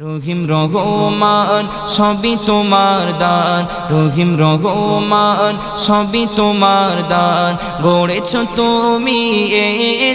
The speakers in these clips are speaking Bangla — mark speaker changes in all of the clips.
Speaker 1: রহিম রহমান সবই তোমার দান, রহিম রহমান সবই তোমার দান। গড়েছ তুমি এ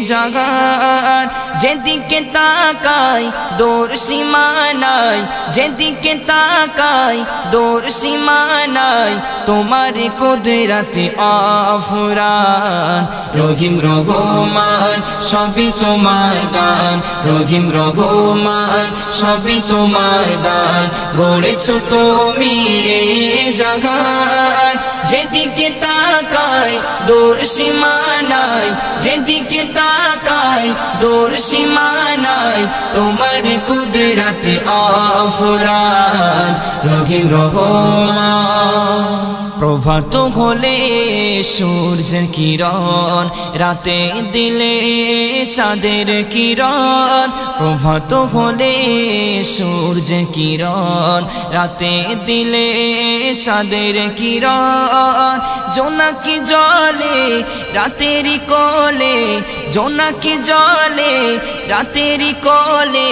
Speaker 1: জাগান, যেদিকে তাকাই দূর সীমা নাই, যেদিকে তাকাই দূর সীমা নাই। তোমার কুদরতে আফুরান, রহিম রহমান সবই তোমার দান, রহিম রহমান সবই তোমার দান। গড়েছ তুমি এই জাগান, যেদিকে তাকাই দূর সীমা নাই, যেদিকে তাকাই দূর সীমা নাই। তোমার কুদরতে আফুরান, রহিম রহমান। প্রভাত হলে সূর্যের কিরণ, রাতে দিলে চাঁদের কিরণ। প্রভাত হলে সূর্যের কিরণ, রাতে দিলে চাঁদের কিরণ। জোনাকি জলে রাতেরই কোলে, জোনাকি জলে রাতেরই কোলে,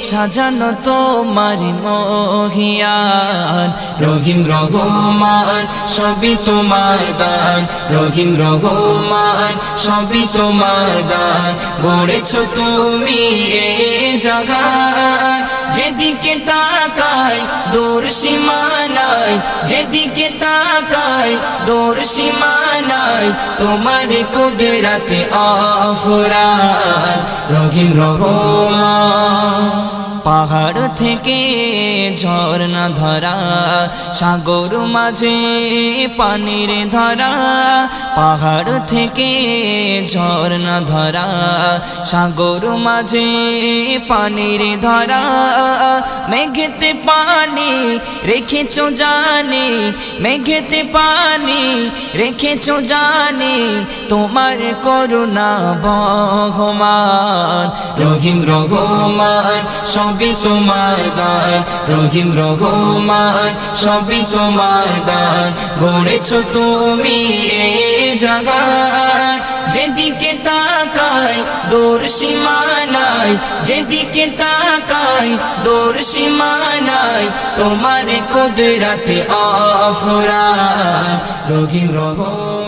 Speaker 1: সাজানো তোমার মহিয়ান। রহিম রহমান সবই তোমার দান, রহিম রহমান সবই তোমার দান। গড়েছ তুমি এই জাগান, যেদিকে তাকাই দূর সীমা নাই, যেদিকে তাকাই দূর সীমা নাই। তোমার কুদরতে আফুরান, রহিম রহমান। পাহাড় থেকে ঝর্ণা ধরা, সাগর মাঝে পানির ধারা। পাহাড় থেকে ঝর্ণা ধরা, সাগর মাঝে পানির ধারা। মেঘেতে পানি রেখেছ জানি, মেঘেতে পানি রেখেছ জানি। তোমার করুণা বহমান, রহিম রহমান সবই তোমার দান, রহিম রহমান সবই তোমার দান। গড়েছ তুমি এই জাগান, যেদিকে তাকাই দূর সীমা নাই, যেদিকে তাকাই দূর সীমা নাই। তোমার কুদরতে আফুরান, রহিম রহমান।